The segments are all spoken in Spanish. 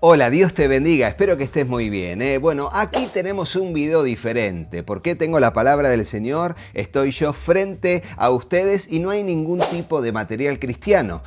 Hola, Dios te bendiga, espero que estés muy bien. Bueno, aquí tenemos un video diferente. ¿Por qué tengo la palabra del Señor? Estoy yo frente a ustedes y no hay ningún tipo de material cristiano.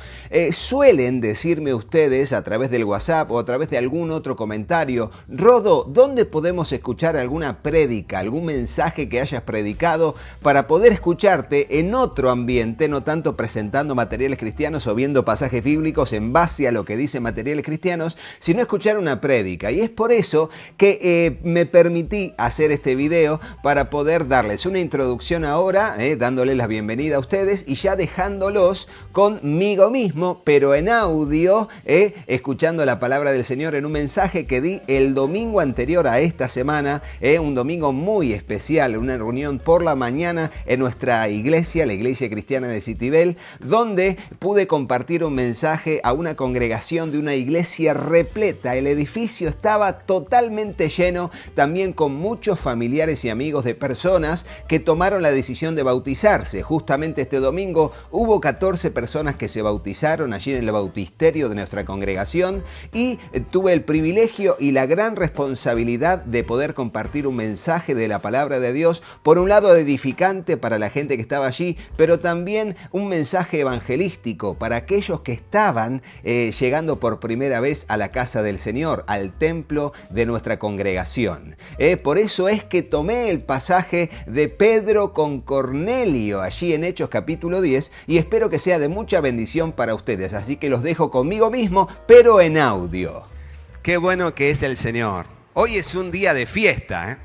Suelen decirme ustedes a través del WhatsApp o a través de algún otro comentario: Rodo, ¿dónde podemos escuchar alguna prédica, algún mensaje que hayas predicado para poder escucharte en otro ambiente, no tanto presentando materiales cristianos o viendo pasajes bíblicos en base a lo que dicen materiales cristianos, sino escuchar una prédica? Y es por eso que me permití hacer este video para poder darles una introducción ahora, dándoles la bienvenida a ustedes y ya dejándolos conmigo mismo, pero en audio, escuchando la palabra del Señor en un mensaje que di el domingo anterior a esta semana, un domingo muy especial, una reunión por la mañana en nuestra iglesia, la Iglesia Cristiana de Citibel, donde pude compartir un mensaje a una congregación de una iglesia repleta. El edificio estaba totalmente lleno, también con muchos familiares y amigos de personas que tomaron la decisión de bautizarse. Justamente este domingo hubo 14 personas que se bautizaron allí en el bautisterio de nuestra congregación y tuve el privilegio y la gran responsabilidad de poder compartir un mensaje de la palabra de Dios, por un lado edificante para la gente que estaba allí, pero también un mensaje evangelístico para aquellos que estaban llegando por primera vez a la casa del Señor, al templo de nuestra congregación. Por eso es que tomé el pasaje de Pedro con Cornelio allí en Hechos capítulo 10 y espero que sea de mucha bendición para ustedes. Así que los dejo conmigo mismo, pero en audio. Qué bueno que es el Señor. Hoy es un día de fiesta,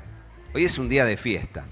Hoy es un día de fiesta.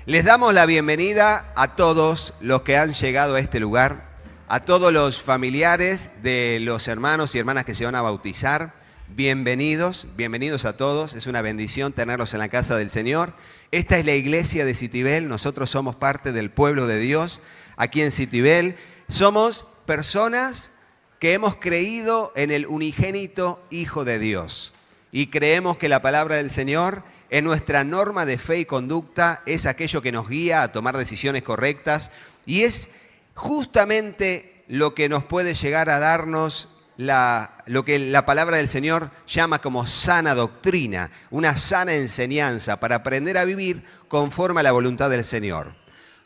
Les damos la bienvenida a todos los que han llegado a este lugar, a todos los familiares de los hermanos y hermanas que se van a bautizar. Bienvenidos, bienvenidos a todos. Es una bendición tenerlos en la casa del Señor. Esta es la iglesia de Citibel. Nosotros somos parte del pueblo de Dios aquí en Citibel. Somos personas que hemos creído en el unigénito Hijo de Dios y creemos que la palabra del Señor en nuestra norma de fe y conducta es aquello que nos guía a tomar decisiones correctas y es justamente lo que nos puede llegar a darnos lo que la palabra del Señor llama como sana doctrina, una sana enseñanza para aprender a vivir conforme a la voluntad del Señor.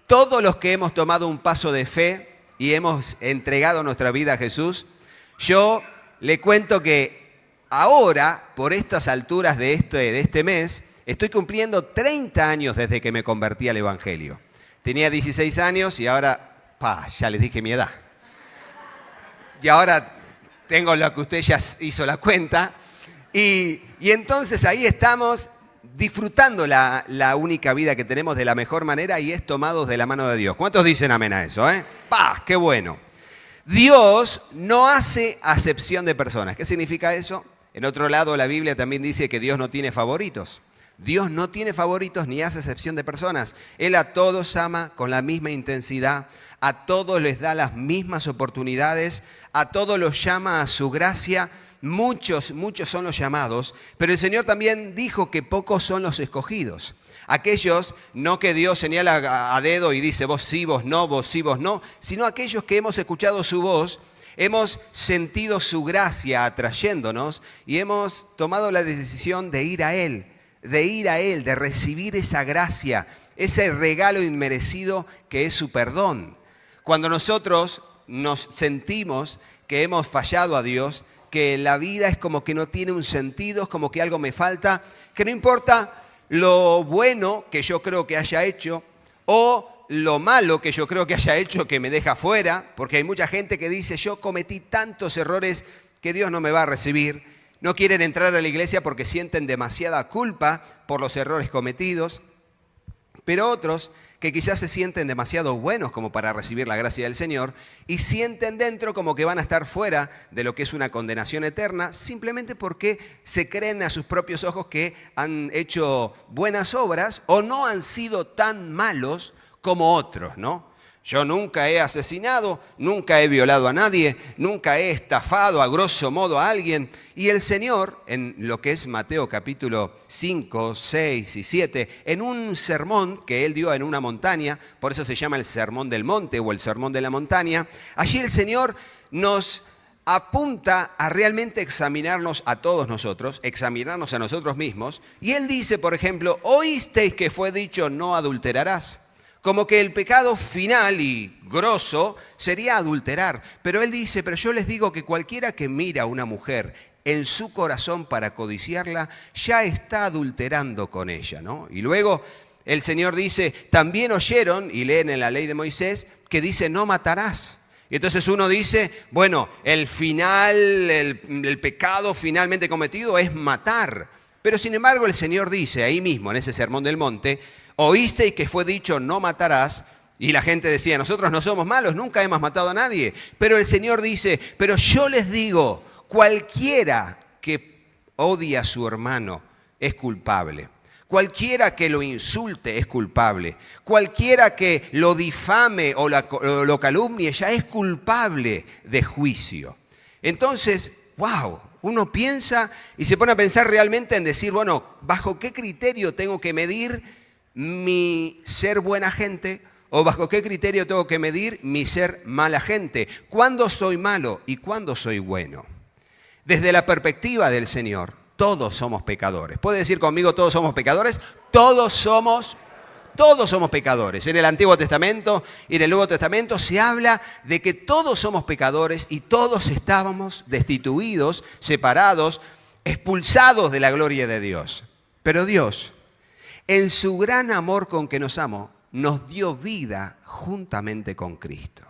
Todos los que hemos tomado un paso de fe y hemos entregado nuestra vida a Jesús, yo le cuento que ahora, por estas alturas de este mes, estoy cumpliendo 30 años desde que me convertí al Evangelio. Tenía 16 años y ahora, ya les dije mi edad. Y ahora tengo lo que usted ya hizo la cuenta. Y entonces ahí estamos disfrutando la única vida que tenemos de la mejor manera y es tomados de la mano de Dios. ¿Cuántos dicen amén a eso? ¡Qué bueno! Dios no hace acepción de personas. ¿Qué significa eso? En otro lado, la Biblia también dice que Dios no tiene favoritos. Dios no tiene favoritos ni hace excepción de personas. Él a todos ama con la misma intensidad, a todos les da las mismas oportunidades, a todos los llama a su gracia. Muchos son los llamados, pero el Señor también dijo que pocos son los escogidos. Aquellos, no que Dios señala a dedo y dice vos sí, vos no, sino aquellos que hemos escuchado su voz, hemos sentido su gracia atrayéndonos y hemos tomado la decisión de ir a Él, de recibir esa gracia, ese regalo inmerecido que es su perdón. Cuando nosotros nos sentimos que hemos fallado a Dios, que la vida es como que no tiene un sentido, es como que algo me falta, que no importa lo bueno que yo creo que haya hecho o lo malo que yo creo que haya hecho que me deja fuera, porque hay mucha gente que dice yo cometí tantos errores que Dios no me va a recibir. No quieren entrar a la iglesia porque sienten demasiada culpa por los errores cometidos, pero otros que quizás se sienten demasiado buenos como para recibir la gracia del Señor y sienten dentro como que van a estar fuera de lo que es una condenación eterna simplemente porque se creen a sus propios ojos que han hecho buenas obras o no han sido tan malos como otros, ¿no? Yo nunca he asesinado, nunca he violado a nadie, nunca he estafado a grosso modo a alguien. Y el Señor, en lo que es Mateo capítulo 5, 6 y 7, en un sermón que Él dio en una montaña, por eso se llama el Sermón del Monte o el Sermón de la Montaña, allí el Señor nos apunta a realmente examinarnos a todos nosotros, examinarnos a nosotros mismos. Y él dice, por ejemplo, oísteis que fue dicho no adulterarás. Como que el pecado final y grosso sería adulterar. Pero él dice, pero yo les digo que cualquiera que mira a una mujer en su corazón para codiciarla, ya está adulterando con ella, ¿no? Y luego el Señor dice, también oyeron, y leen en la ley de Moisés, que dice no matarás. Y entonces uno dice, bueno, el pecado finalmente cometido es matar. Pero sin embargo el Señor dice ahí mismo, en ese sermón del monte, oísteis que fue dicho no matarás, y la gente decía, nosotros no somos malos, nunca hemos matado a nadie. Pero el Señor dice, pero yo les digo, cualquiera que odia a su hermano es culpable. Cualquiera que lo insulte es culpable. Cualquiera que lo difame o lo calumnie ya es culpable de juicio. Entonces, wow, uno piensa y se pone a pensar realmente en decir, bueno, ¿bajo qué criterio tengo que medir mi ser buena gente? ¿O bajo qué criterio tengo que medir mi ser mala gente? ¿Cuándo soy malo y cuándo soy bueno? Desde la perspectiva del Señor, todos somos pecadores. ¿Puede decir conmigo todos somos pecadores? Todos somos pecadores. En el Antiguo Testamento y en el Nuevo Testamento se habla de que todos somos pecadores y todos estábamos destituidos, separados, expulsados de la gloria de Dios. Pero Dios, en su gran amor con que nos amó, nos dio vida juntamente con Cristo.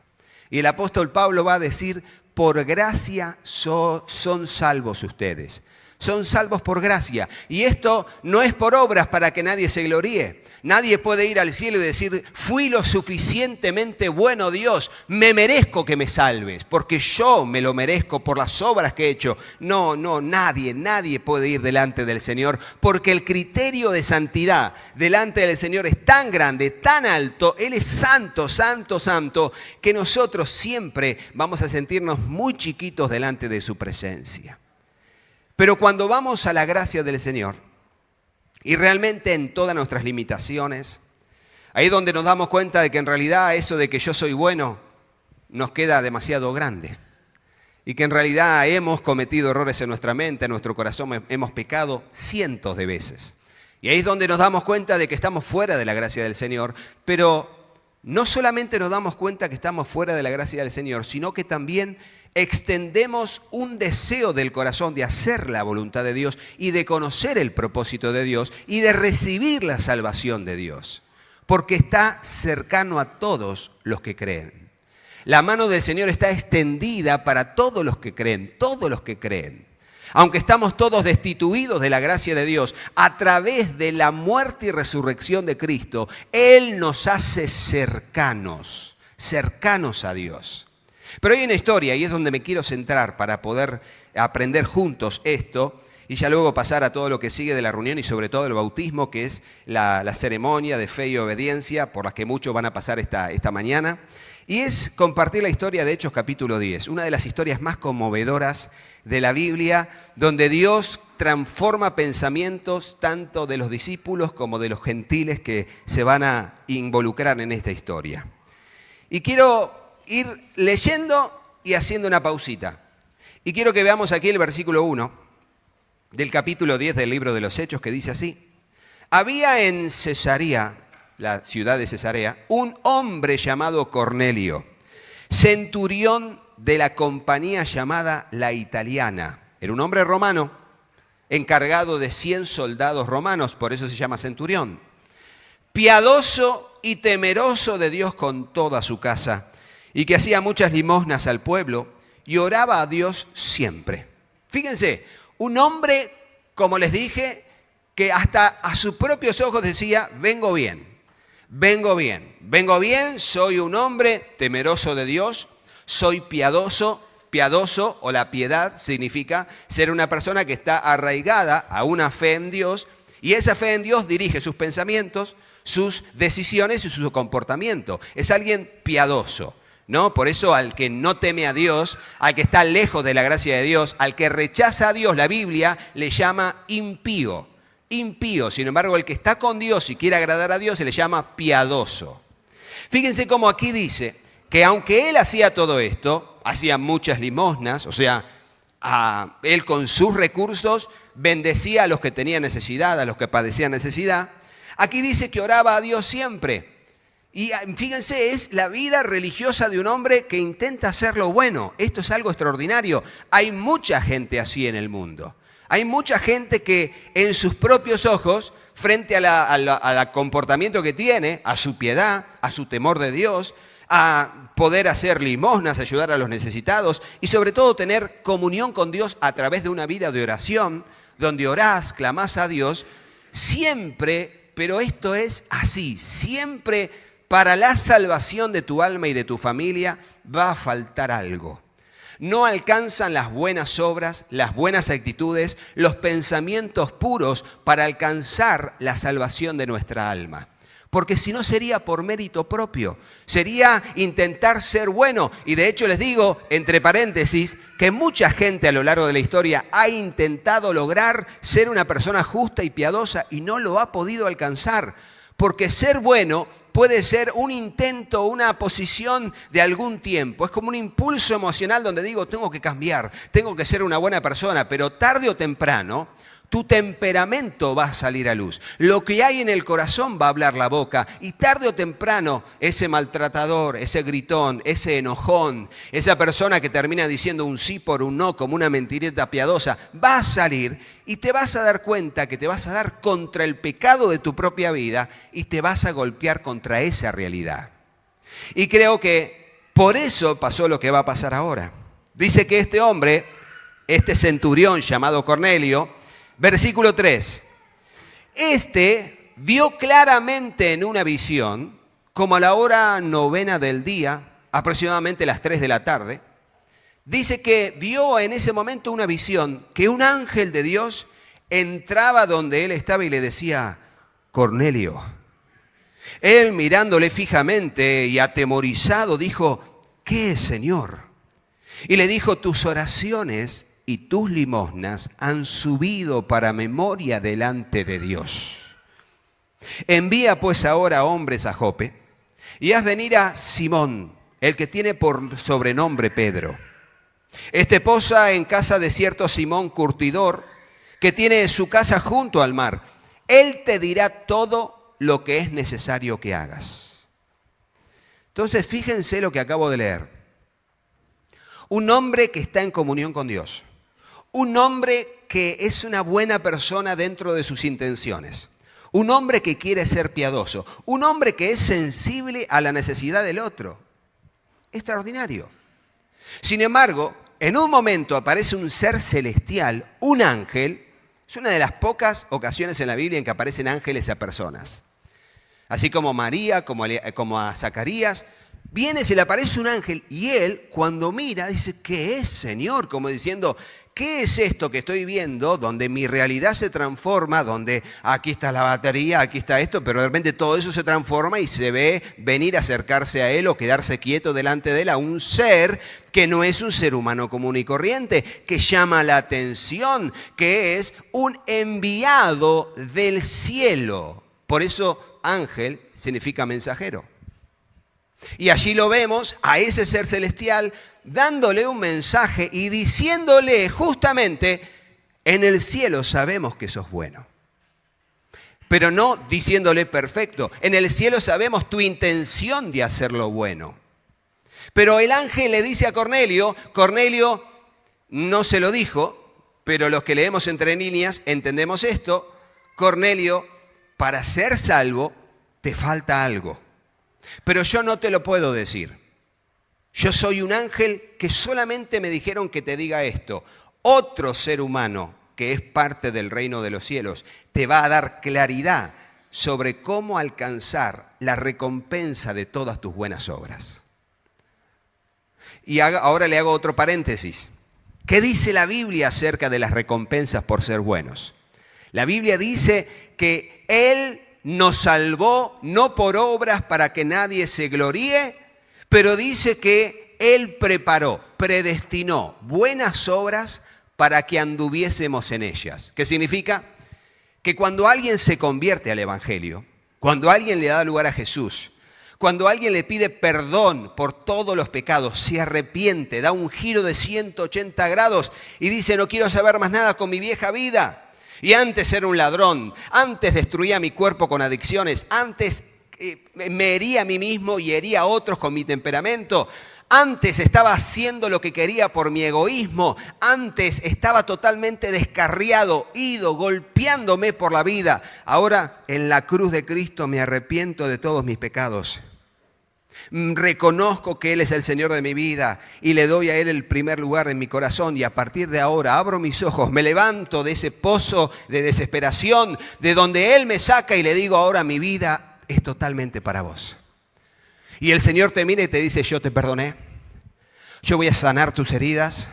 Y el apóstol Pablo va a decir, por gracia son salvos ustedes. Son salvos por gracia. Y esto no es por obras para que nadie se gloríe. Nadie puede ir al cielo y decir, fui lo suficientemente bueno, Dios, me merezco que me salves, porque yo me lo merezco por las obras que he hecho. No, nadie puede ir delante del Señor, porque el criterio de santidad delante del Señor es tan grande, tan alto, Él es santo, santo, santo, que nosotros siempre vamos a sentirnos muy chiquitos delante de su presencia. Pero cuando vamos a la gracia del Señor, y realmente en todas nuestras limitaciones, ahí es donde nos damos cuenta de que en realidad eso de que yo soy bueno nos queda demasiado grande. Y que en realidad hemos cometido errores en nuestra mente, en nuestro corazón, hemos pecado cientos de veces. Y ahí es donde nos damos cuenta de que estamos fuera de la gracia del Señor, pero no solamente nos damos cuenta que estamos fuera de la gracia del Señor, sino que también extendemos un deseo del corazón de hacer la voluntad de Dios y de conocer el propósito de Dios y de recibir la salvación de Dios, porque está cercano a todos los que creen. La mano del Señor está extendida para todos los que creen, todos los que creen. Aunque estamos todos destituidos de la gracia de Dios, a través de la muerte y resurrección de Cristo, Él nos hace cercanos a Dios. Pero hay una historia, y es donde me quiero centrar para poder aprender juntos esto, y ya luego pasar a todo lo que sigue de la reunión y sobre todo el bautismo, que es la ceremonia de fe y obediencia por la que muchos van a pasar esta mañana. Y es compartir la historia de Hechos capítulo 10, una de las historias más conmovedoras de la Biblia, donde Dios transforma pensamientos tanto de los discípulos como de los gentiles que se van a involucrar en esta historia. Y quiero ir leyendo y haciendo una pausita. Y quiero que veamos aquí el versículo 1 del capítulo 10 del libro de los Hechos, que dice así. Había en Cesarea, la ciudad de Cesarea, un hombre llamado Cornelio, centurión de la compañía llamada La Italiana. Era un hombre romano, encargado de 100 soldados romanos, por eso se llama centurión. Piadoso y temeroso de Dios con toda su casa, y que hacía muchas limosnas al pueblo y oraba a Dios siempre. Fíjense, un hombre, como les dije, que hasta a sus propios ojos decía, vengo bien, soy un hombre temeroso de Dios, soy piadoso, o la piedad significa ser una persona que está arraigada a una fe en Dios, y esa fe en Dios dirige sus pensamientos, sus decisiones y su comportamiento. Es alguien piadoso. ¿No? Por eso al que no teme a Dios, al que está lejos de la gracia de Dios, al que rechaza a Dios, la Biblia le llama impío. Impío, sin embargo, el que está con Dios y quiere agradar a Dios se le llama piadoso. Fíjense cómo aquí dice que aunque él hacía todo esto, hacía muchas limosnas, o sea, él con sus recursos bendecía a los que tenían necesidad, a los que padecían necesidad. Aquí dice que oraba a Dios siempre. Y fíjense, es la vida religiosa de un hombre que intenta hacer lo bueno. Esto es algo extraordinario. Hay mucha gente así en el mundo. Hay mucha gente que en sus propios ojos, frente al comportamiento que tiene, a su piedad, a su temor de Dios, a poder hacer limosnas, ayudar a los necesitados y sobre todo tener comunión con Dios a través de una vida de oración, donde orás, clamás a Dios, siempre, pero esto es así, siempre para la salvación de tu alma y de tu familia va a faltar algo. No alcanzan las buenas obras, las buenas actitudes, los pensamientos puros para alcanzar la salvación de nuestra alma. Porque si no sería por mérito propio, sería intentar ser bueno. Y de hecho les digo, entre paréntesis, que mucha gente a lo largo de la historia ha intentado lograr ser una persona justa y piadosa y no lo ha podido alcanzar. Porque ser bueno puede ser un intento, una posición de algún tiempo. Es como un impulso emocional donde digo, tengo que cambiar, tengo que ser una buena persona, pero tarde o temprano tu temperamento va a salir a luz. Lo que hay en el corazón va a hablar la boca y tarde o temprano ese maltratador, ese gritón, ese enojón, esa persona que termina diciendo un sí por un no como una mentirita piadosa, va a salir y te vas a dar cuenta que te vas a dar contra el pecado de tu propia vida y te vas a golpear contra esa realidad. Y creo que por eso pasó lo que va a pasar ahora. Dice que este hombre, este centurión llamado Cornelio, versículo 3. Este vio claramente en una visión, como a la hora 9 del día, aproximadamente las 3 de la tarde, dice que vio en ese momento una visión, que un ángel de Dios entraba donde él estaba y le decía, Cornelio. Él mirándole fijamente y atemorizado dijo, ¿qué es, Señor? Y le dijo, tus oraciones y tus limosnas han subido para memoria delante de Dios. Envía pues ahora hombres a Jope y haz venir a Simón, el que tiene por sobrenombre Pedro. Este posa en casa de cierto Simón curtidor, que tiene su casa junto al mar. Él te dirá todo lo que es necesario que hagas. Entonces, fíjense lo que acabo de leer. Un hombre que está en comunión con Dios. Un hombre que es una buena persona dentro de sus intenciones. Un hombre que quiere ser piadoso. Un hombre que es sensible a la necesidad del otro. Extraordinario. Sin embargo, en un momento aparece un ser celestial, un ángel. Es una de las pocas ocasiones en la Biblia en que aparecen ángeles a personas. Así como María, como a Zacarías. Viene, se le aparece un ángel y él, cuando mira, dice, ¿qué es, Señor? Como diciendo, ¿qué es esto que estoy viendo? Donde mi realidad se transforma, donde aquí está la batería, aquí está esto, pero de repente todo eso se transforma y se ve venir a acercarse a él o quedarse quieto delante de él a un ser que no es un ser humano común y corriente, que llama la atención, que es un enviado del cielo. Por eso ángel significa mensajero. Y allí lo vemos a ese ser celestial dándole un mensaje y diciéndole justamente, en el cielo sabemos que sos bueno. Pero no diciéndole perfecto, en el cielo sabemos tu intención de hacer lo bueno. Pero el ángel le dice a Cornelio, Cornelio no se lo dijo, pero los que leemos entre líneas entendemos esto, Cornelio, para ser salvo te falta algo. Pero yo no te lo puedo decir. Yo soy un ángel que solamente me dijeron que te diga esto. Otro ser humano que es parte del reino de los cielos te va a dar claridad sobre cómo alcanzar la recompensa de todas tus buenas obras. Y ahora le hago otro paréntesis. ¿Qué dice la Biblia acerca de las recompensas por ser buenos? La Biblia dice que Él nos salvó no por obras para que nadie se gloríe, pero dice que Él preparó, predestinó buenas obras para que anduviésemos en ellas. ¿Qué significa? Que cuando alguien se convierte al Evangelio, cuando alguien le da lugar a Jesús, Cuando alguien le pide perdón por todos los pecados, se arrepiente, da un giro de 180 grados y dice, no quiero saber más nada con mi vieja vida. Y antes era un ladrón, antes destruía mi cuerpo con adicciones, antes me hería a mí mismo y hería a otros con mi temperamento. Antes estaba haciendo lo que quería por mi egoísmo. Antes estaba totalmente descarriado, ido, golpeándome por la vida. Ahora, en la cruz de Cristo me arrepiento de todos mis pecados. Reconozco que Él es el Señor de mi vida y le doy a Él el primer lugar en mi corazón. Y a partir de ahora abro mis ojos, me levanto de ese pozo de desesperación, de donde Él me saca y le digo, ahora mi vida es totalmente para vos. Y el Señor te mira y te dice, yo te perdoné, yo voy a sanar tus heridas,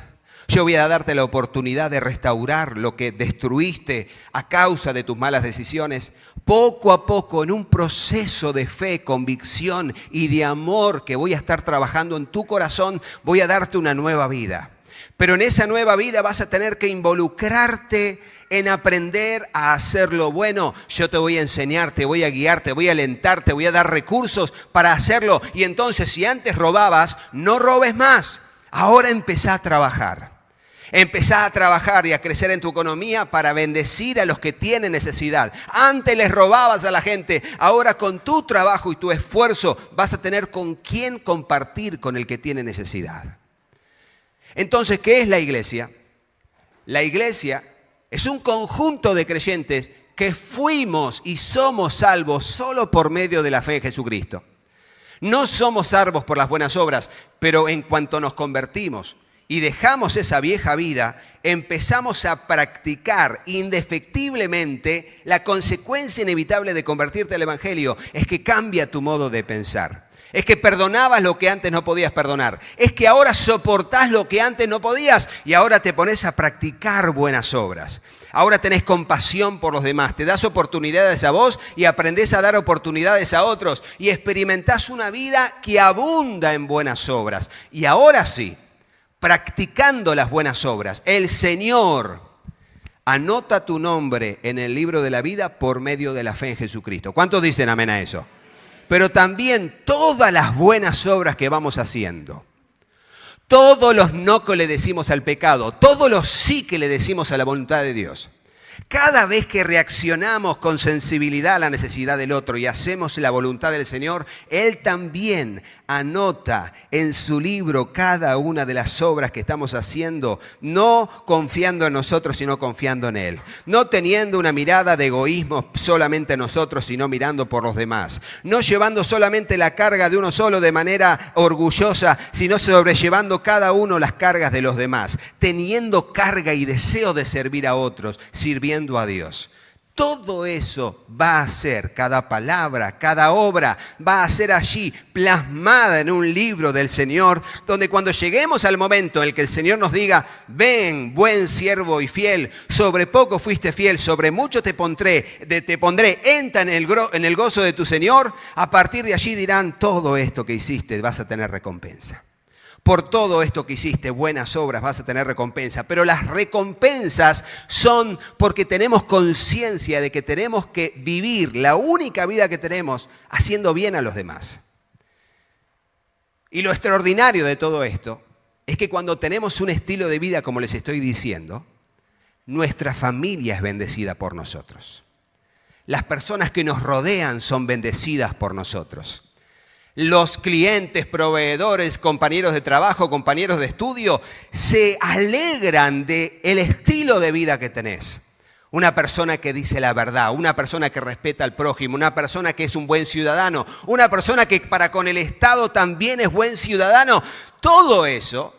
yo voy a darte la oportunidad de restaurar lo que destruiste a causa de tus malas decisiones. Poco a poco, en un proceso de fe, convicción y de amor que voy a estar trabajando en tu corazón, voy a darte una nueva vida. Pero en esa nueva vida vas a tener que involucrarte en aprender a hacer lo bueno. Yo te voy a enseñar, te voy a guiar, te voy a alentar, te voy a dar recursos para hacerlo. Y entonces, si antes robabas, no robes más. Ahora empezá a trabajar. Empezá a trabajar y a crecer en tu economía para bendecir a los que tienen necesidad. Antes les robabas a la gente. Ahora con tu trabajo y tu esfuerzo vas a tener con quién compartir con el que tiene necesidad. Entonces, ¿qué es la iglesia? La iglesia es un conjunto de creyentes que fuimos y somos salvos solo por medio de la fe en Jesucristo. No somos salvos por las buenas obras, pero en cuanto nos convertimos y dejamos esa vieja vida, empezamos a practicar indefectiblemente la consecuencia inevitable de convertirte al Evangelio. Es que cambia tu modo de pensar. Es que perdonabas lo que antes no podías perdonar. Es que ahora soportás lo que antes no podías y ahora te pones a practicar buenas obras. Ahora tenés compasión por los demás, te das oportunidades a vos y aprendés a dar oportunidades a otros y experimentás una vida que abunda en buenas obras. Y ahora sí, practicando las buenas obras, el Señor anota tu nombre en el libro de la vida por medio de la fe en Jesucristo. ¿Cuántos dicen amén a eso? Pero también todas las buenas obras que vamos haciendo, todos los no que le decimos al pecado, todos los sí que le decimos a la voluntad de Dios. Cada vez que reaccionamos con sensibilidad a la necesidad del otro y hacemos la voluntad del Señor, Él también anota en su libro cada una de las obras que estamos haciendo, no confiando en nosotros, sino confiando en Él. No teniendo una mirada de egoísmo solamente en nosotros, sino mirando por los demás. No llevando solamente la carga de uno solo de manera orgullosa, sino sobrellevando cada uno las cargas de los demás. Teniendo carga y deseo de servir a otros, sirviendo a Dios. Todo eso va a ser, cada palabra, cada obra, va a ser allí plasmada en un libro del Señor, donde cuando lleguemos al momento en el que el Señor nos diga, ven, buen siervo y fiel, sobre poco fuiste fiel, sobre mucho te pondré, entra en el gozo de tu Señor, a partir de allí dirán, todo esto que hiciste vas a tener recompensa. Por todo esto que hiciste, buenas obras, vas a tener recompensa. Pero las recompensas son porque tenemos conciencia de que tenemos que vivir la única vida que tenemos haciendo bien a los demás. Y lo extraordinario de todo esto es que cuando tenemos un estilo de vida como les estoy diciendo, nuestra familia es bendecida por nosotros. Las personas que nos rodean son bendecidas por nosotros. Los clientes, proveedores, compañeros de trabajo, compañeros de estudio, se alegran del estilo de vida que tenés. Una persona que dice la verdad, una persona que respeta al prójimo, una persona que es un buen ciudadano, una persona que para con el Estado también es buen ciudadano. Todo eso,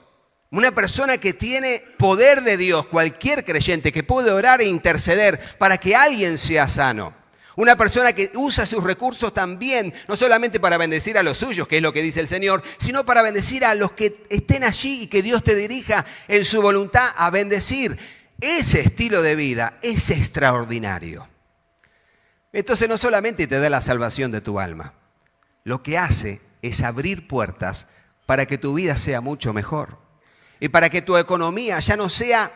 una persona que tiene poder de Dios, cualquier creyente que puede orar e interceder para que alguien sea sano. Una persona que usa sus recursos también, no solamente para bendecir a los suyos, que es lo que dice el Señor, sino para bendecir a los que estén allí y que Dios te dirija en su voluntad a bendecir. Ese estilo de vida es extraordinario. Entonces no solamente te da la salvación de tu alma, lo que hace es abrir puertas para que tu vida sea mucho mejor y para que tu economía ya no sea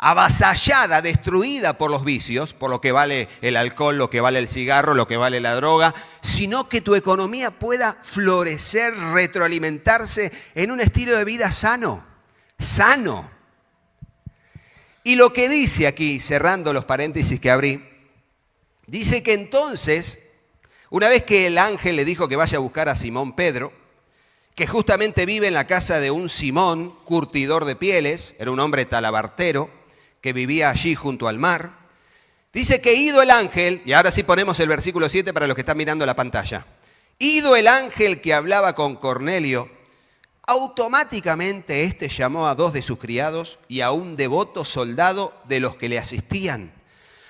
avasallada, destruida por los vicios, por lo que vale el alcohol, lo que vale el cigarro, lo que vale la droga, sino que tu economía pueda florecer, retroalimentarse en un estilo de vida sano, sano. Y lo que dice aquí, cerrando los paréntesis que abrí, dice que entonces, una vez que el ángel le dijo que vaya a buscar a Simón Pedro, que justamente vive en la casa de un Simón, curtidor de pieles, era un hombre talabartero, que vivía allí junto al mar. Dice que ido el ángel, y ahora sí ponemos el versículo 7 para los que están mirando la pantalla. Ido el ángel que hablaba con Cornelio, automáticamente éste llamó a 2 de sus criados y a un devoto soldado de los que le asistían,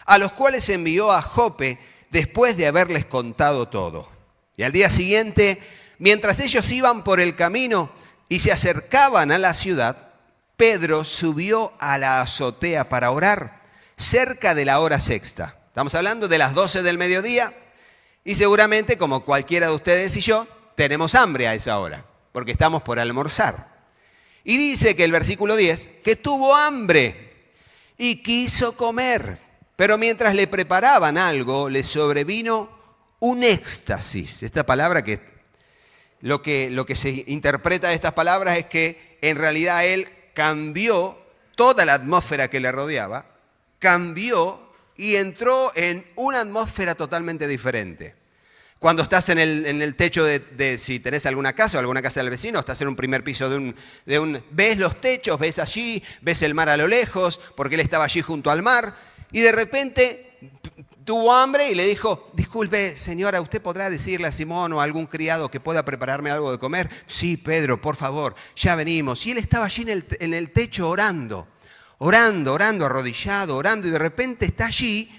a los cuales envió a Jope después de haberles contado todo. Y al día siguiente, mientras ellos iban por el camino y se acercaban a la ciudad, Pedro subió a la azotea para orar, cerca de la hora sexta. Estamos hablando de las 12 del mediodía y seguramente, como cualquiera de ustedes y yo, tenemos hambre a esa hora, porque estamos por almorzar. Y dice que el versículo 10, que tuvo hambre y quiso comer, pero mientras le preparaban algo, le sobrevino un éxtasis. Esta palabra que lo que se interpreta de estas palabras es que en realidad él cambió toda la atmósfera que le rodeaba, cambió y entró en una atmósfera totalmente diferente. Cuando estás en el techo de si tenés alguna casa o alguna casa del vecino, estás en un primer piso ves los techos, ves allí, ves el mar a lo lejos, porque él estaba allí junto al mar, y de repente tuvo hambre y le dijo, disculpe señora, ¿usted podrá decirle a Simón o a algún criado que pueda prepararme algo de comer? Sí, Pedro, por favor, ya venimos. Y él estaba allí en el techo orando, arrodillado, orando, y de repente está allí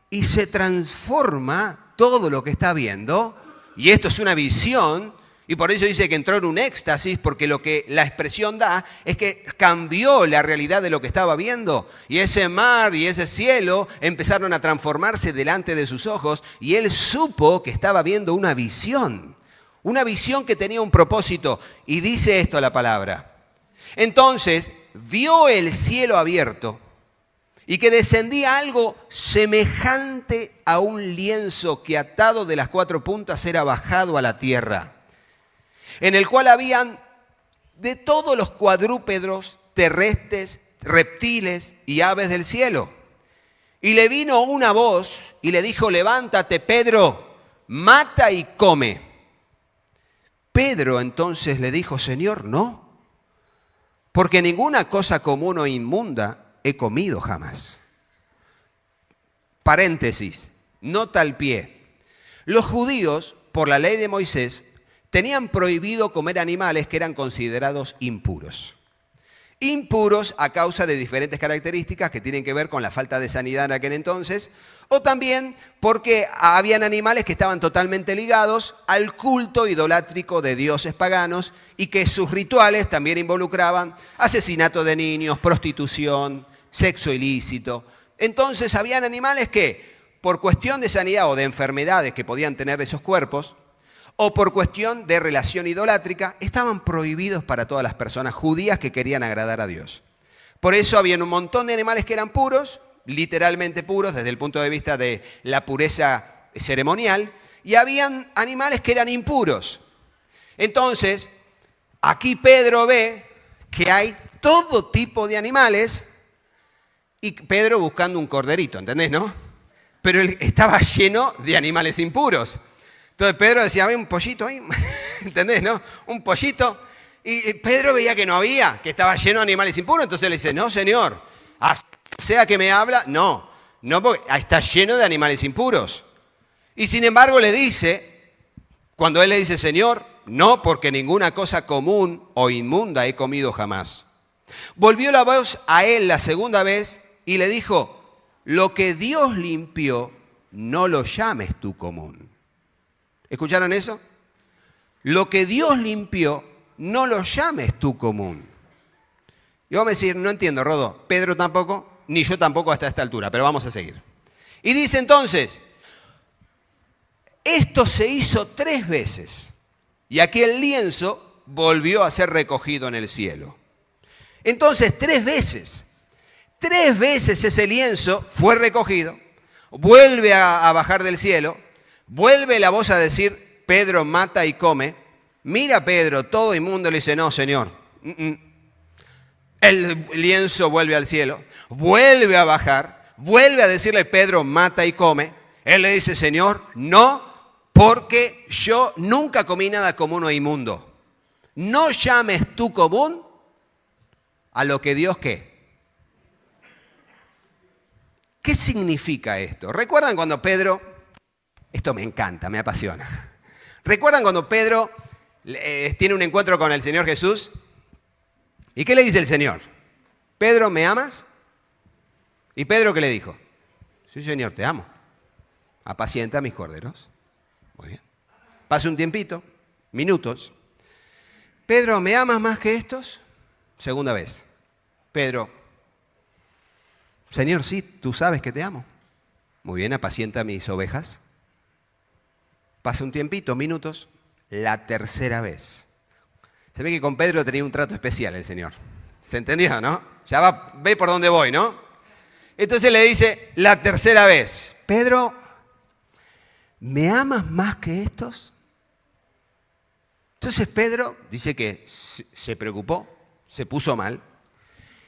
y se transforma todo lo que está viendo, y esto es una visión, y por eso dice que entró en un éxtasis, porque lo que la expresión da es que cambió la realidad de lo que estaba viendo, y ese mar y ese cielo empezaron a transformarse delante de sus ojos, y él supo que estaba viendo una visión que tenía un propósito, y dice esto la palabra. Entonces vio el cielo abierto, y que descendía algo semejante a un lienzo que atado de las 4 puntas era bajado a la tierra, en el cual habían de todos los cuadrúpedos terrestres, reptiles y aves del cielo. Y le vino una voz y le dijo, levántate, Pedro, mata y come. Pedro entonces le dijo, Señor, no, porque ninguna cosa común o inmunda he comido jamás. Paréntesis, nota al pie. Los judíos, por la ley de Moisés, tenían prohibido comer animales que eran considerados impuros. Impuros a causa de diferentes características que tienen que ver con la falta de sanidad en aquel entonces, o también porque habían animales que estaban totalmente ligados al culto idolátrico de dioses paganos y que sus rituales también involucraban asesinato de niños, prostitución, sexo ilícito. Entonces habían animales que, por cuestión de sanidad o de enfermedades que podían tener esos cuerpos, o por cuestión de relación idolátrica, estaban prohibidos para todas las personas judías que querían agradar a Dios. Por eso había un montón de animales que eran puros, literalmente puros desde el punto de vista de la pureza ceremonial, y habían animales que eran impuros. Entonces, aquí Pedro ve que hay todo tipo de animales, y Pedro buscando un corderito, ¿entendés, no? Pero él estaba lleno de animales impuros. Entonces Pedro decía, ¿hay un pollito ahí? ¿Entendés, no? Un pollito. Y Pedro veía que no había, que estaba lleno de animales impuros. Entonces le dice, no, señor, sea que me habla, no, porque está lleno de animales impuros. Y sin embargo le dice, cuando él le dice, Señor, no, porque ninguna cosa común o inmunda he comido jamás. Volvió la voz a él la segunda vez y le dijo, lo que Dios limpió, no lo llames tú común. ¿Escucharon eso? Lo que Dios limpió, no lo llames tú común. Y vamos a decir, no entiendo, Rodo, Pedro tampoco, ni yo tampoco hasta esta altura, pero vamos a seguir. Y dice entonces, esto se hizo 3 veces, y aquel lienzo volvió a ser recogido en el cielo. Entonces, 3 veces. 3 veces ese lienzo fue recogido, vuelve a bajar del cielo, vuelve la voz a decir, Pedro, mata y come. Mira Pedro, todo inmundo, le dice, no, Señor. El lienzo vuelve al cielo, vuelve a bajar, vuelve a decirle, Pedro, mata y come. Él le dice, Señor, no, porque yo nunca comí nada común o inmundo. No llames tú común a lo que Dios, ¿qué? ¿Qué significa esto? ¿Recuerdan cuando Pedro, esto me encanta, me apasiona. ¿Recuerdan cuando Pedro tiene un encuentro con el Señor Jesús? ¿Y qué le dice el Señor? Pedro, ¿me amas? ¿Y Pedro qué le dijo? Sí, Señor, te amo. Apacienta mis corderos. Muy bien. Pasa un tiempito, minutos. Pedro, ¿me amas más que estos? Segunda vez. Pedro, Señor, sí, tú sabes que te amo. Muy bien, apacienta mis ovejas. Pasa un tiempito, minutos. La tercera vez. Se ve que con Pedro tenía un trato especial el Señor. ¿Se entendió, no? Ya ve por dónde voy, ¿no? Entonces le dice la tercera vez, Pedro, ¿me amas más que estos? Entonces Pedro dice que se preocupó, se puso mal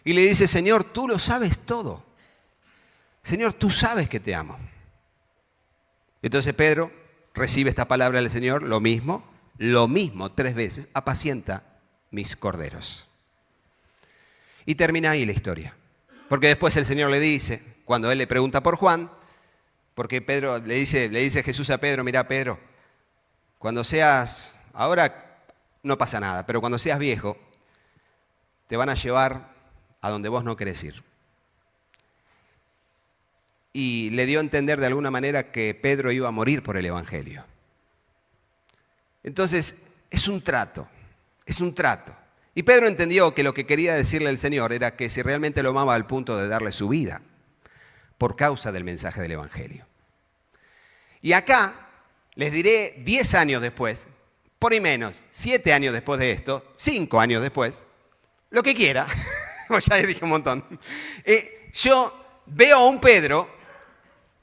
y le dice, Señor, tú lo sabes todo. Señor, tú sabes que te amo. Entonces Pedro recibe esta palabra del Señor, lo mismo 3 veces, apacienta mis corderos. Y termina ahí la historia. Porque después el Señor le dice, cuando él le pregunta por Juan, porque Pedro le dice Jesús a Pedro, mira Pedro, cuando seas, ahora no pasa nada, pero cuando seas viejo, te van a llevar a donde vos no querés ir. Y le dio a entender de alguna manera que Pedro iba a morir por el Evangelio. Entonces, es un trato. Y Pedro entendió que lo que quería decirle el Señor era que si realmente lo amaba al punto de darle su vida por causa del mensaje del Evangelio. Y acá, les diré 10 años después, por y menos, 7 años después de esto, 5 años después, lo que quiera, ya dije un montón, yo veo a un Pedro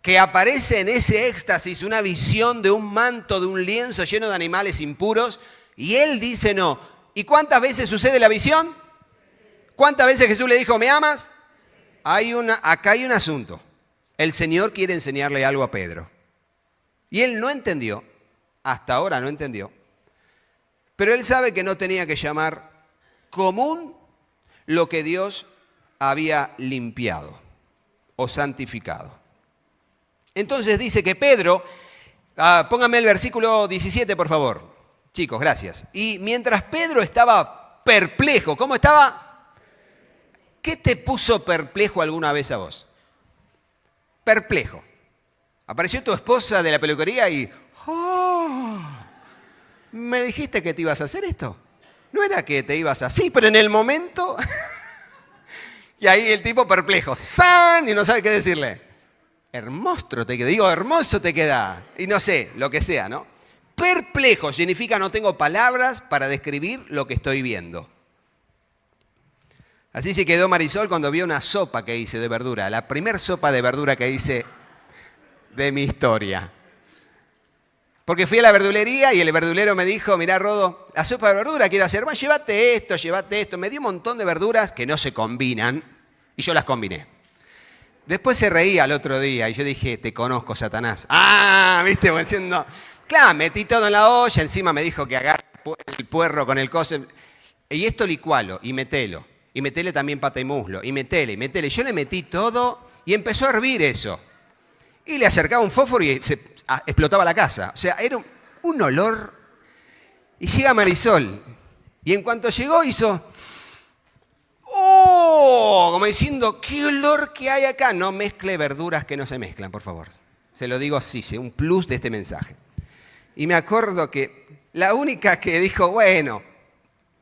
que aparece en ese éxtasis, una visión de un manto, de un lienzo lleno de animales impuros, y él dice no. ¿Y cuántas veces sucede la visión? ¿Cuántas veces Jesús le dijo, ¿me amas? Acá hay un asunto. El Señor quiere enseñarle algo a Pedro. Y él no entendió, hasta ahora no entendió, pero él sabe que no tenía que llamar común lo que Dios había limpiado o santificado. Entonces dice que Pedro, póngame el versículo 17 por favor, chicos, gracias. Y mientras Pedro estaba perplejo, ¿cómo estaba? ¿Qué te puso perplejo alguna vez a vos? Perplejo. Apareció tu esposa de la peluquería y, ¿me dijiste que te ibas a hacer esto? No era que te ibas a... Sí, pero en el momento... Y ahí el tipo perplejo, ¡san! Y no sabe qué decirle. Hermoso te queda. Y no sé, lo que sea, ¿no? Perplejo significa no tengo palabras para describir lo que estoy viendo. Así se quedó Marisol cuando vio una sopa que hice de verdura. La primer sopa de verdura que hice de mi historia. Porque fui a la verdulería y el verdulero me dijo, mirá Rodo, la sopa de verdura quiero hacer. Bueno, llévate esto. Me dio un montón de verduras que no se combinan y yo las combiné. Después se reía al otro día y yo dije, te conozco, Satanás. ¿Viste? Diciendo, claro, metí todo en la olla, encima me dijo que agarre el puerro con el coso. Y esto licualo y metelo. Y metele también pata y muslo. Y metele. Yo le metí todo y empezó a hervir eso. Y le acercaba un fósforo y explotaba la casa. O sea, era un olor. Y llega Marisol. Y en cuanto llegó hizo... ¡Oh! Como diciendo, ¿qué olor que hay acá? No mezcle verduras que no se mezclan, por favor. Se lo digo así, un plus de este mensaje. Y me acuerdo que la única que dijo, bueno,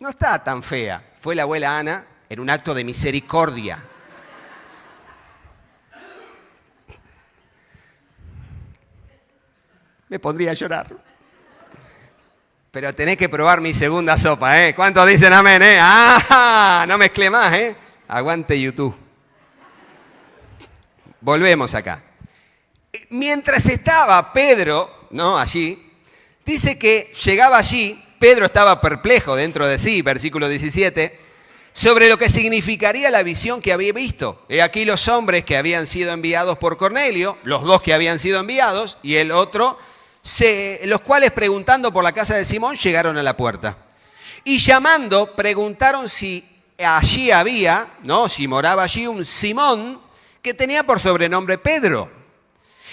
no está tan fea, fue la abuela Ana en un acto de misericordia. Me pondría a llorar. Pero tenés que probar mi segunda sopa, ¿eh? ¿Cuántos dicen amén, eh? No mezclé más, ¿eh? Aguante YouTube. volvemos acá. Mientras estaba Pedro, ¿no?, allí, dice que llegaba allí, Pedro estaba perplejo dentro de sí, versículo 17, sobre lo que significaría la visión que había visto. He aquí los hombres que habían sido enviados por Cornelio, los dos que habían sido enviados, y el otro, los cuales preguntando por la casa de Simón llegaron a la puerta. Y llamando, preguntaron si allí había, ¿no?, si moraba allí un Simón que tenía por sobrenombre Pedro.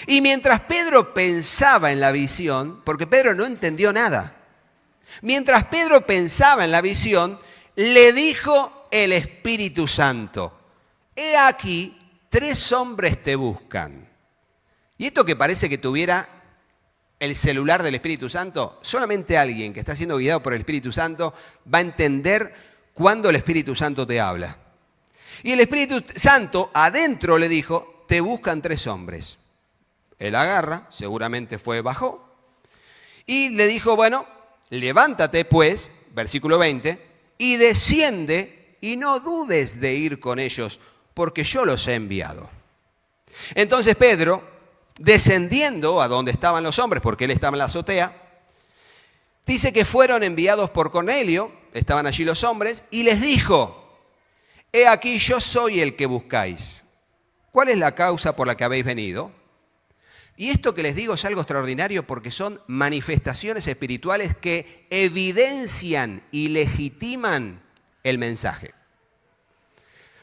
Y mientras Pedro pensaba en la visión, porque Pedro no entendió nada, mientras Pedro pensaba en la visión, le dijo el Espíritu Santo: he aquí, 3 hombres te buscan. Y esto que parece que tuviera el celular del Espíritu Santo, solamente alguien que está siendo guiado por el Espíritu Santo va a entender cuando el Espíritu Santo te habla. Y el Espíritu Santo adentro le dijo: te buscan 3 hombres. Él agarra, seguramente bajó, y le dijo: bueno, levántate pues, versículo 20, y desciende y no dudes de ir con ellos, porque yo los he enviado. Entonces Pedro, descendiendo a donde estaban los hombres, porque él estaba en la azotea, dice que fueron enviados por Cornelio, estaban allí los hombres, y les dijo: he aquí, yo soy el que buscáis. ¿Cuál es la causa por la que habéis venido? Y esto que les digo es algo extraordinario porque son manifestaciones espirituales que evidencian y legitiman el mensaje.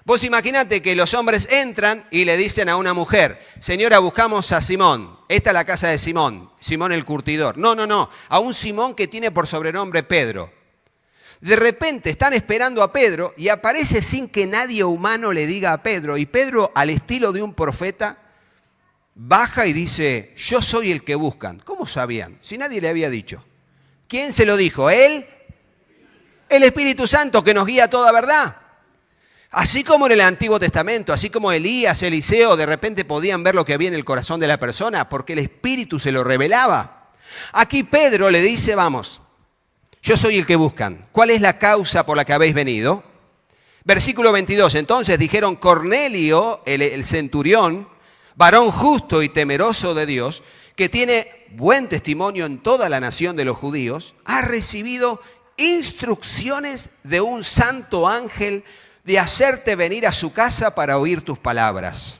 Vos imaginate que los hombres entran y le dicen a una mujer: señora, buscamos a Simón. Esta es la casa de Simón, Simón el curtidor. No, a un Simón que tiene por sobrenombre Pedro. De repente están esperando a Pedro y aparece sin que nadie humano le diga a Pedro. Y Pedro, al estilo de un profeta, baja y dice: yo soy el que buscan. ¿Cómo sabían? Si nadie le había dicho. ¿Quién se lo dijo? ¿Él? El Espíritu Santo, que nos guía a toda verdad. Así como en el Antiguo Testamento, así como Elías, Eliseo, de repente podían ver lo que había en el corazón de la persona porque el Espíritu se lo revelaba. Aquí Pedro le dice: vamos, yo soy el que buscan. ¿Cuál es la causa por la que habéis venido? Versículo 22. Entonces dijeron: Cornelio, el centurión, varón justo y temeroso de Dios, que tiene buen testimonio en toda la nación de los judíos, ha recibido instrucciones de un santo ángel de hacerte venir a su casa para oír tus palabras.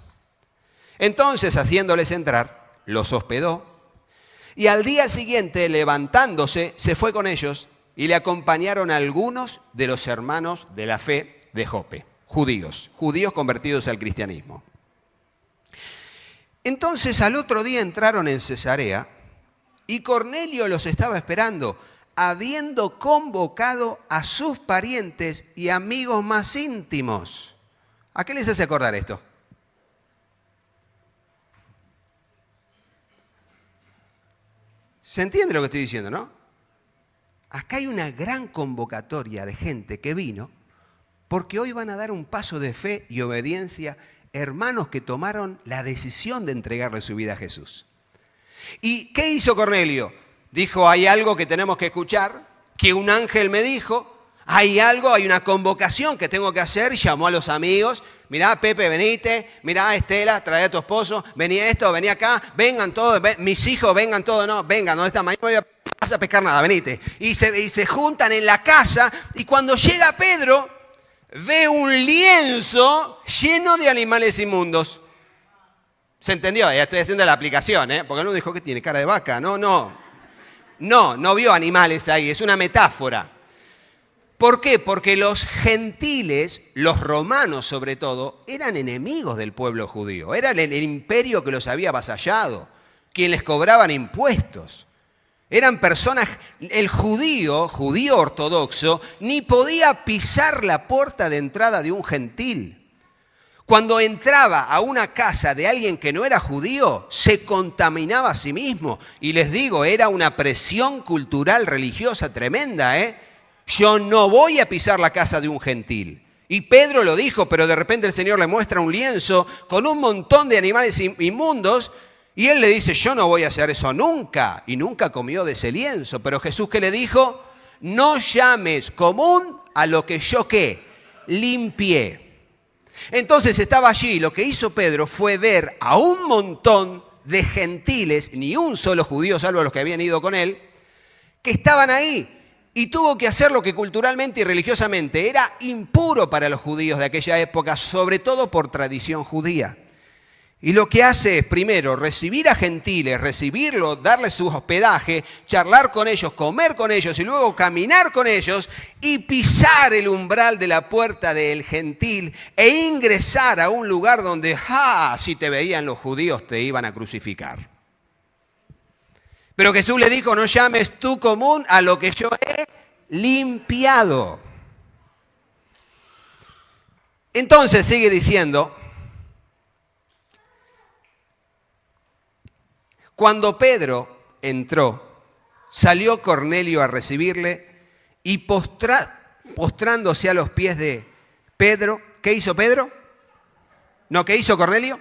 Entonces, haciéndoles entrar, los hospedó, y al día siguiente, levantándose, se fue con ellos, y le acompañaron algunos de los hermanos de la fe de Jope, judíos convertidos al cristianismo. Entonces, al otro día entraron en Cesarea, y Cornelio los estaba esperando, habiendo convocado a sus parientes y amigos más íntimos. ¿A qué les hace acordar esto? ¿Se entiende lo que estoy diciendo, no? Acá hay una gran convocatoria de gente que vino porque hoy van a dar un paso de fe y obediencia, hermanos que tomaron la decisión de entregarle su vida a Jesús. ¿Y qué hizo Cornelio? Dijo: hay algo que tenemos que escuchar, que un ángel me dijo, hay una convocación que tengo que hacer. Llamó a los amigos: mirá, Pepe, venite, mirá, Estela, trae a tu esposo, vení esto, vení acá, vengan todos, mis hijos, vengan todos, no, vengan, ¿dónde está? Mañana no vas a pescar nada, venite. Y se juntan en la casa, y cuando llega Pedro, ve un lienzo lleno de animales inmundos. ¿Se entendió? Ya estoy haciendo la aplicación, porque uno dijo que tiene cara de vaca. No vio animales ahí, es una metáfora. ¿Por qué? Porque los gentiles, los romanos sobre todo, eran enemigos del pueblo judío. Era el imperio que los había avasallado, quien les cobraban impuestos. Eran personas, el judío ortodoxo, ni podía pisar la puerta de entrada de un gentil. Cuando entraba a una casa de alguien que no era judío, se contaminaba a sí mismo. Y les digo, era una presión cultural religiosa tremenda, Yo no voy a pisar la casa de un gentil. Y Pedro lo dijo, pero de repente el Señor le muestra un lienzo con un montón de animales inmundos y él le dice: yo no voy a hacer eso nunca. Y nunca comió de ese lienzo. Pero Jesús, ¿qué le dijo? No llames común a lo que yo, ¿qué? Limpié. Entonces estaba allí, lo que hizo Pedro fue ver a un montón de gentiles, ni un solo judío, salvo los que habían ido con él, que estaban ahí. Y tuvo que hacer lo que culturalmente y religiosamente era impuro para los judíos de aquella época, sobre todo por tradición judía. Y lo que hace es, primero, recibir a gentiles, recibirlos, darles su hospedaje, charlar con ellos, comer con ellos y luego caminar con ellos y pisar el umbral de la puerta del gentil e ingresar a un lugar donde, si te veían los judíos te iban a crucificar. Pero Jesús le dijo, no llames tú común a lo que yo he limpiado. Entonces sigue diciendo, cuando Pedro entró, salió Cornelio a recibirle y postrándose a los pies de Pedro, ¿qué hizo Pedro? No, ¿qué hizo Cornelio?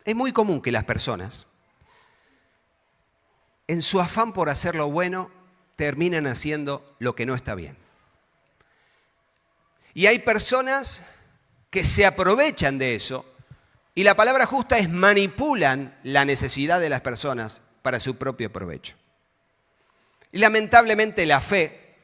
Es muy común que las personas, en su afán por hacer lo bueno, terminan haciendo lo que no está bien. Y hay personas que se aprovechan de eso, y la palabra justa es manipulan la necesidad de las personas para su propio provecho. Y lamentablemente la fe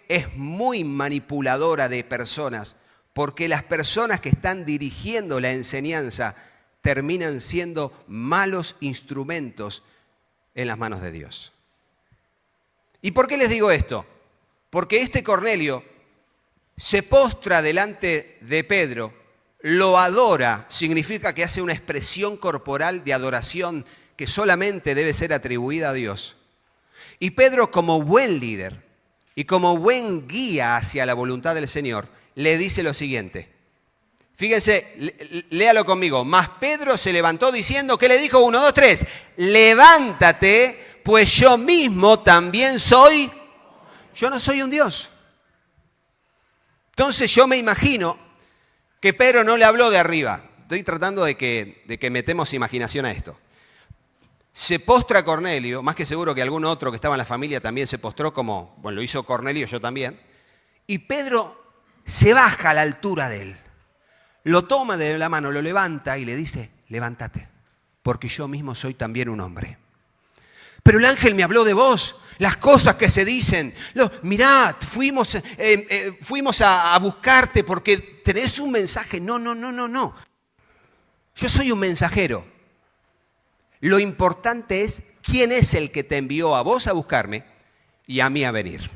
es muy manipuladora de personas, porque las personas que están dirigiendo la enseñanza terminan siendo malos instrumentos en las manos de Dios. ¿Y por qué les digo esto? Porque este Cornelio se postra delante de Pedro, lo adora, significa que hace una expresión corporal de adoración que solamente debe ser atribuida a Dios. Y Pedro, como buen líder y como buen guía hacia la voluntad del Señor, le dice lo siguiente. Fíjense, léalo conmigo. Mas Pedro se levantó diciendo, ¿qué le dijo? 1, 2, 3. Levántate, pues yo mismo también soy. Yo no soy un Dios. Entonces yo me imagino que Pedro no le habló de arriba. Estoy tratando de que metemos imaginación a esto. Se postra Cornelio, más que seguro que algún otro que estaba en la familia también se postró como, bueno, lo hizo Cornelio, yo también. Y Pedro se baja a la altura de él. Lo toma de la mano, lo levanta y le dice, levántate, porque yo mismo soy también un hombre. Pero el ángel me habló de vos, las cosas que se dicen. Mirá, fuimos a buscarte porque tenés un mensaje. No. Yo soy un mensajero. Lo importante es quién es el que te envió a vos a buscarme y a mí a venir.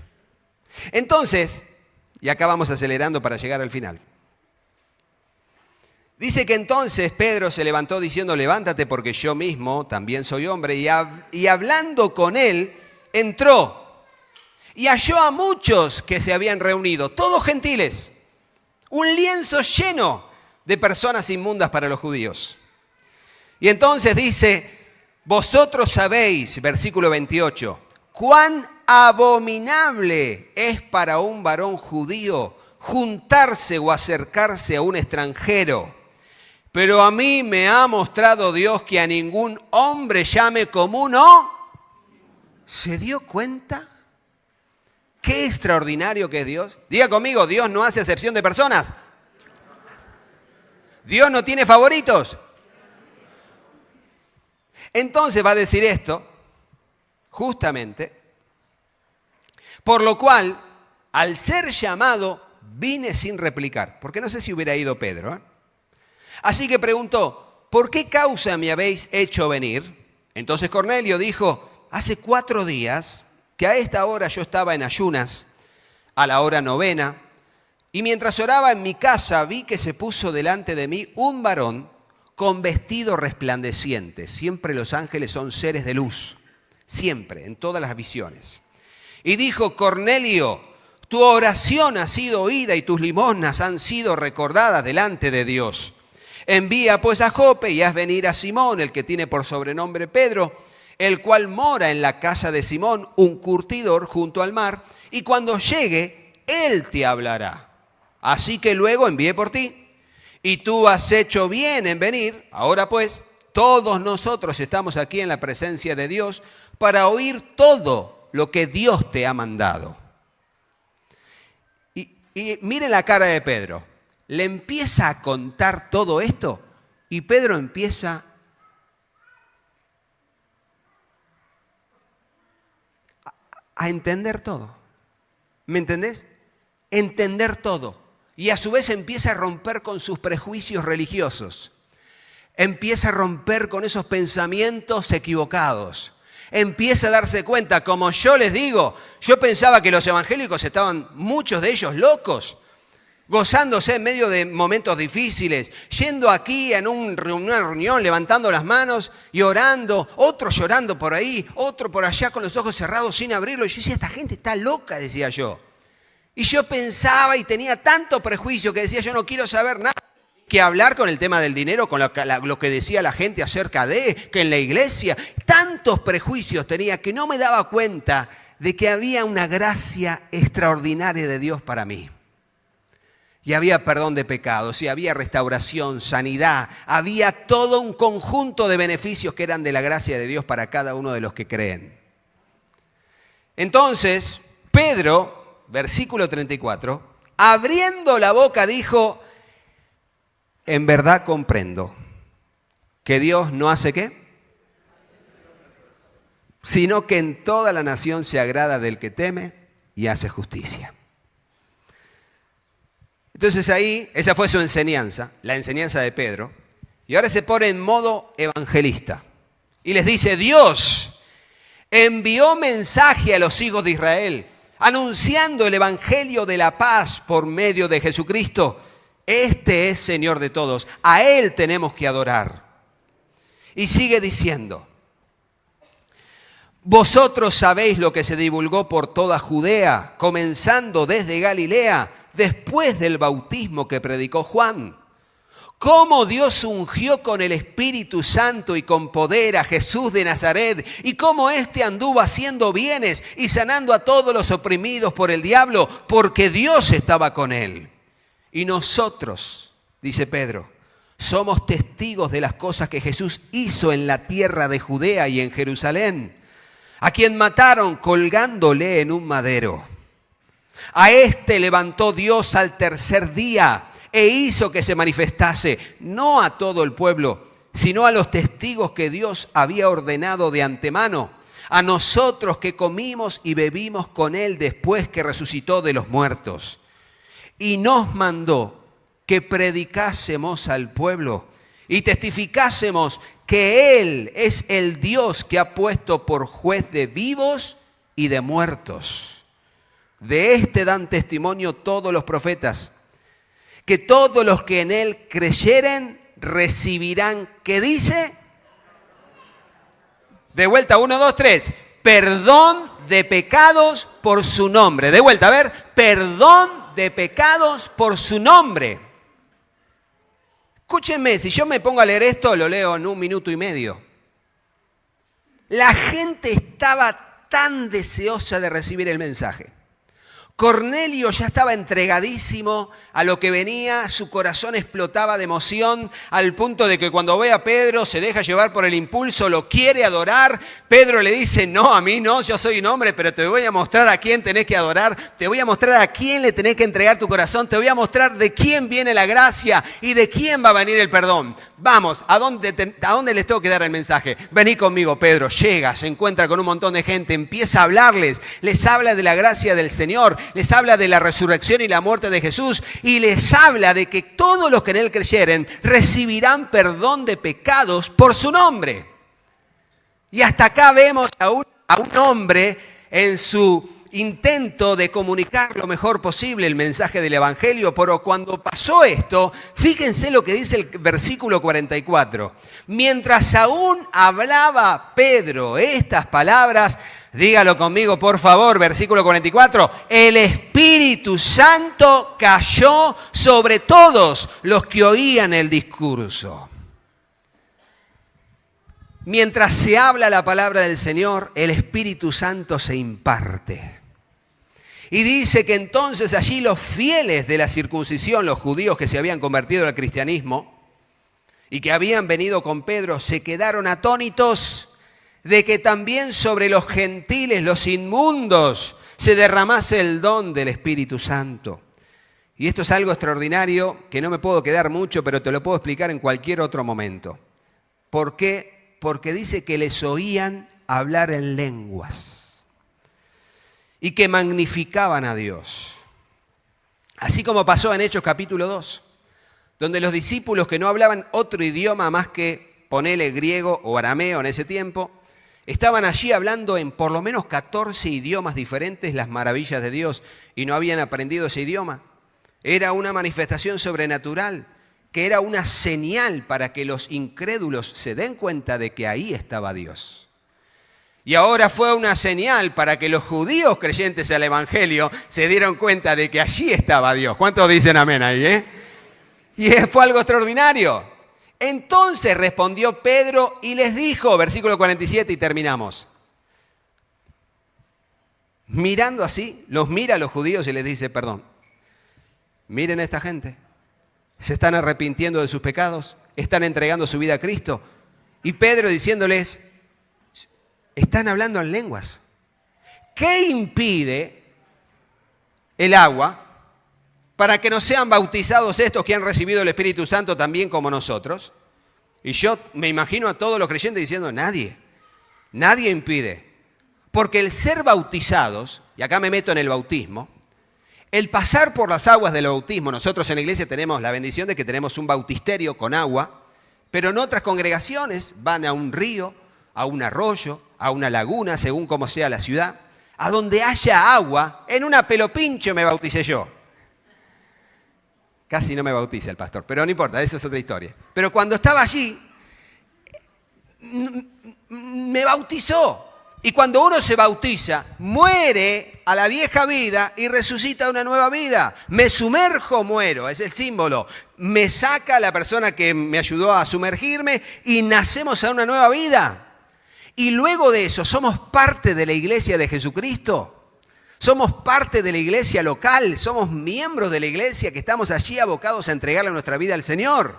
Entonces, y acá vamos acelerando para llegar al final. Dice que entonces Pedro se levantó diciendo, levántate porque yo mismo también soy hombre. Y hablando con él, entró y halló a muchos que se habían reunido, todos gentiles, un lienzo lleno de personas inmundas para los judíos. Y entonces dice, vosotros sabéis, versículo 28, cuán abominable es para un varón judío juntarse o acercarse a un extranjero. Pero a mí me ha mostrado Dios que a ningún hombre llame común o... ¿Se dio cuenta? Qué extraordinario que es Dios. Diga conmigo, Dios no hace acepción de personas. Dios no tiene favoritos. Entonces va a decir esto, justamente, por lo cual, al ser llamado, vine sin replicar. Porque no sé si hubiera ido Pedro, ¿eh? Así que preguntó, ¿por qué causa me habéis hecho venir? Entonces Cornelio dijo, hace 4 días que a esta hora yo estaba en ayunas, a la hora 9, y mientras oraba en mi casa vi que se puso delante de mí un varón con vestido resplandeciente. Siempre los ángeles son seres de luz, siempre, en todas las visiones. Y dijo, Cornelio, tu oración ha sido oída y tus limosnas han sido recordadas delante de Dios. Envía pues a Jope y haz venir a Simón, el que tiene por sobrenombre Pedro, el cual mora en la casa de Simón, un curtidor junto al mar, y cuando llegue, él te hablará. Así que luego envié por ti, y tú has hecho bien en venir. Ahora pues, todos nosotros estamos aquí en la presencia de Dios para oír todo lo que Dios te ha mandado. Y miren la cara de Pedro. Le empieza a contar todo esto y Pedro empieza a entender todo. ¿Me entendés? Entender todo. Y a su vez empieza a romper con sus prejuicios religiosos. Empieza a romper con esos pensamientos equivocados. Empieza a darse cuenta, como yo les digo, yo pensaba que los evangélicos estaban, muchos de ellos, locos, gozándose en medio de momentos difíciles, yendo aquí en una reunión, levantando las manos y orando, otro llorando por ahí, otro por allá con los ojos cerrados sin abrirlo. Y yo decía, esta gente está loca, decía yo. Y yo pensaba y tenía tanto prejuicio que decía, yo no quiero saber nada que hablar con el tema del dinero, con lo que decía la gente acerca de, que en la iglesia, tantos prejuicios tenía que no me daba cuenta de que había una gracia extraordinaria de Dios para mí. Y había perdón de pecados, y había restauración, sanidad, había todo un conjunto de beneficios que eran de la gracia de Dios para cada uno de los que creen. Entonces, Pedro, versículo 34, abriendo la boca dijo, en verdad comprendo que Dios no hace ¿qué? Sino que en toda la nación se agrada del que teme y hace justicia. Entonces ahí, esa fue su enseñanza, la enseñanza de Pedro. Y ahora se pone en modo evangelista. Y les dice, Dios envió mensaje a los hijos de Israel, anunciando el evangelio de la paz por medio de Jesucristo. Este es Señor de todos, a Él tenemos que adorar. Y sigue diciendo, vosotros sabéis lo que se divulgó por toda Judea, comenzando desde Galilea, después del bautismo que predicó Juan. Cómo Dios ungió con el Espíritu Santo y con poder a Jesús de Nazaret, y cómo éste anduvo haciendo bienes y sanando a todos los oprimidos por el diablo, porque Dios estaba con él. Y nosotros, dice Pedro, somos testigos de las cosas que Jesús hizo en la tierra de Judea y en Jerusalén, a quien mataron colgándole en un madero. A este levantó Dios al tercer día e hizo que se manifestase, no a todo el pueblo, sino a los testigos que Dios había ordenado de antemano, a nosotros que comimos y bebimos con él después que resucitó de los muertos. Y nos mandó que predicásemos al pueblo y testificásemos que Él es el Dios que ha puesto por juez de vivos y de muertos. De este dan testimonio todos los profetas, que todos los que en Él creyeren recibirán, ¿qué dice? De vuelta, 1, 2, 3. Perdón de pecados por su nombre. De vuelta, a ver, perdón de pecados por su nombre. Escúchenme, si yo me pongo a leer esto, lo leo en 1 minuto y medio. La gente estaba tan deseosa de recibir el mensaje. Cornelio ya estaba entregadísimo a lo que venía, su corazón explotaba de emoción al punto de que cuando ve a Pedro se deja llevar por el impulso, lo quiere adorar. Pedro le dice, no, a mí no, yo soy un hombre, pero te voy a mostrar a quién tenés que adorar, te voy a mostrar a quién le tenés que entregar tu corazón, te voy a mostrar de quién viene la gracia y de quién va a venir el perdón. Vamos, ¿a dónde les tengo que dar el mensaje? Vení conmigo, Pedro. Llega, se encuentra con un montón de gente, empieza a hablarles, les habla de la gracia del Señor, les habla de la resurrección y la muerte de Jesús y les habla de que todos los que en Él creyeren recibirán perdón de pecados por su nombre. Y hasta acá vemos a un hombre en su intento de comunicar lo mejor posible el mensaje del Evangelio, pero cuando pasó esto, fíjense lo que dice el versículo 44. Mientras aún hablaba Pedro estas palabras, dígalo conmigo por favor, versículo 44, el Espíritu Santo cayó sobre todos los que oían el discurso. Mientras se habla la palabra del Señor, el Espíritu Santo se imparte. Y dice que entonces allí los fieles de la circuncisión, los judíos que se habían convertido al cristianismo y que habían venido con Pedro, se quedaron atónitos de que también sobre los gentiles, los inmundos, se derramase el don del Espíritu Santo. Y esto es algo extraordinario que no me puedo quedar mucho, pero te lo puedo explicar en cualquier otro momento. ¿Por qué? Porque dice que les oían hablar en lenguas y que magnificaban a Dios. Así como pasó en Hechos capítulo 2, donde los discípulos que no hablaban otro idioma más que ponele griego o arameo en ese tiempo, estaban allí hablando en por lo menos 14 idiomas diferentes las maravillas de Dios y no habían aprendido ese idioma. Era una manifestación sobrenatural, que era una señal para que los incrédulos se den cuenta de que ahí estaba Dios. Y ahora fue una señal para que los judíos creyentes al Evangelio se dieron cuenta de que allí estaba Dios. ¿Cuántos dicen amén ahí, Y fue algo extraordinario. Entonces respondió Pedro y les dijo, versículo 47 y terminamos. Mirando así, los mira a los judíos y les dice, perdón, miren a esta gente, se están arrepintiendo de sus pecados, están entregando su vida a Cristo. Y Pedro diciéndoles, están hablando en lenguas. ¿Qué impide el agua para que no sean bautizados estos que han recibido el Espíritu Santo también como nosotros? Y yo me imagino a todos los creyentes diciendo, nadie impide. Porque el ser bautizados, y acá me meto en el bautismo, el pasar por las aguas del bautismo, nosotros en la iglesia tenemos la bendición de que tenemos un bautisterio con agua, pero en otras congregaciones van a un río, a un arroyo, a una laguna, según como sea la ciudad, a donde haya agua. En una pelopincho me bauticé yo. Casi no me bautiza el pastor, pero no importa, esa es otra historia. Pero cuando estaba allí, me bautizó. Y cuando uno se bautiza, muere a la vieja vida y resucita a una nueva vida. Me sumerjo, muero, es el símbolo. Me saca la persona que me ayudó a sumergirme y nacemos a una nueva vida. Y luego de eso, somos parte de la iglesia de Jesucristo. Somos parte de la iglesia local, somos miembros de la iglesia que estamos allí abocados a entregarle nuestra vida al Señor.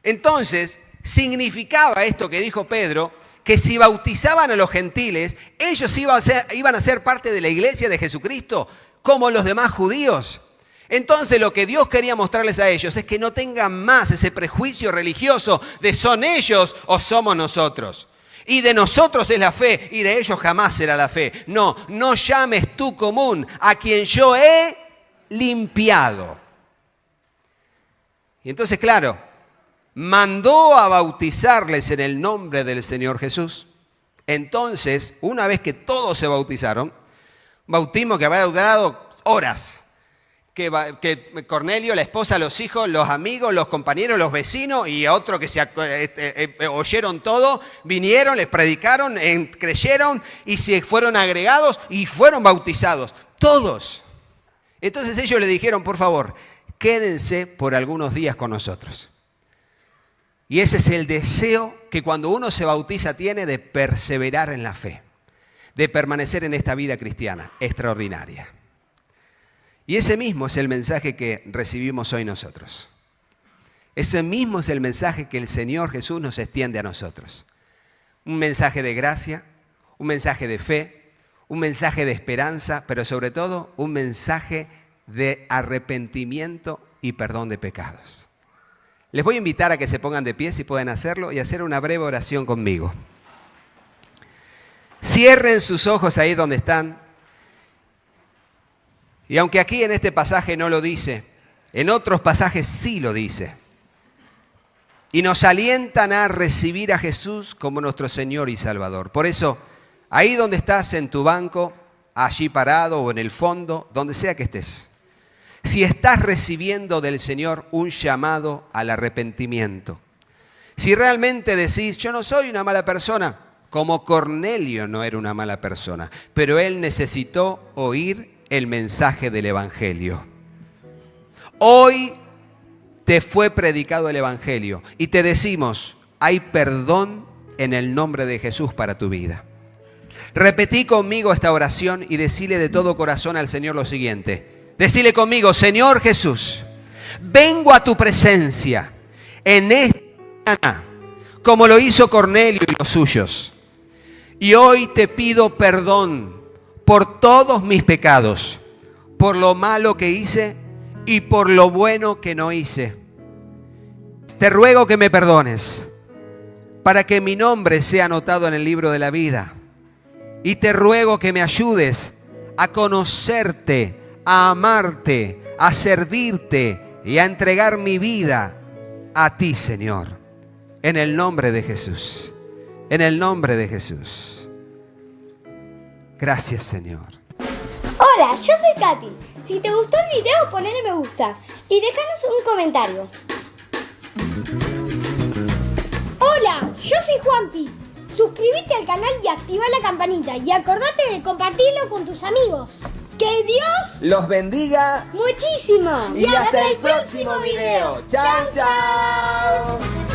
Entonces, significaba esto que dijo Pedro, que si bautizaban a los gentiles, ellos iban a ser parte de la iglesia de Jesucristo, como los demás judíos. Entonces lo que Dios quería mostrarles a ellos es que no tengan más ese prejuicio religioso de son ellos o somos nosotros. Y de nosotros es la fe, y de ellos jamás será la fe. No llames tú común a quien yo he limpiado. Y entonces, claro, mandó a bautizarles en el nombre del Señor Jesús. Entonces, una vez que todos se bautizaron, bautismo que había durado horas, que Cornelio, la esposa, los hijos, los amigos, los compañeros, los vecinos y otros que oyeron todo, vinieron, les predicaron, creyeron y se fueron agregados y fueron bautizados. Todos. Entonces ellos le dijeron, por favor, quédense por algunos días con nosotros. Y ese es el deseo que cuando uno se bautiza tiene de perseverar en la fe, de permanecer en esta vida cristiana extraordinaria. Y ese mismo es el mensaje que recibimos hoy nosotros. Ese mismo es el mensaje que el Señor Jesús nos extiende a nosotros. Un mensaje de gracia, un mensaje de fe, un mensaje de esperanza, pero sobre todo un mensaje de arrepentimiento y perdón de pecados. Les voy a invitar a que se pongan de pie si pueden hacerlo y hacer una breve oración conmigo. Cierren sus ojos ahí donde están. Y aunque aquí en este pasaje no lo dice, en otros pasajes sí lo dice. Y nos alientan a recibir a Jesús como nuestro Señor y Salvador. Por eso, ahí donde estás, en tu banco, allí parado o en el fondo, donde sea que estés, si estás recibiendo del Señor un llamado al arrepentimiento, si realmente decís, yo no soy una mala persona, como Cornelio no era una mala persona, pero él necesitó oír el mensaje del Evangelio. Hoy te fue predicado el Evangelio y te decimos, hay perdón en el nombre de Jesús para tu vida. Repetí conmigo esta oración y decile de todo corazón al Señor lo siguiente. Decile conmigo, Señor Jesús, vengo a tu presencia en esta mañana, como lo hizo Cornelio y los suyos. Y hoy te pido perdón por todos mis pecados, por lo malo que hice y por lo bueno que no hice. Te ruego que me perdones para que mi nombre sea anotado en el libro de la vida. Y te ruego que me ayudes a conocerte, a amarte, a servirte y a entregar mi vida a ti, Señor. En el nombre de Jesús. En el nombre de Jesús. Gracias, Señor. Hola, yo soy Katy. Si te gustó el video, ponle me gusta y déjanos un comentario. Hola, yo soy Juanpi. Suscríbete al canal y activa la campanita. Y acordate de compartirlo con tus amigos. ¡Que Dios los bendiga muchísimo! y hasta el próximo video. ¡Chao, chao!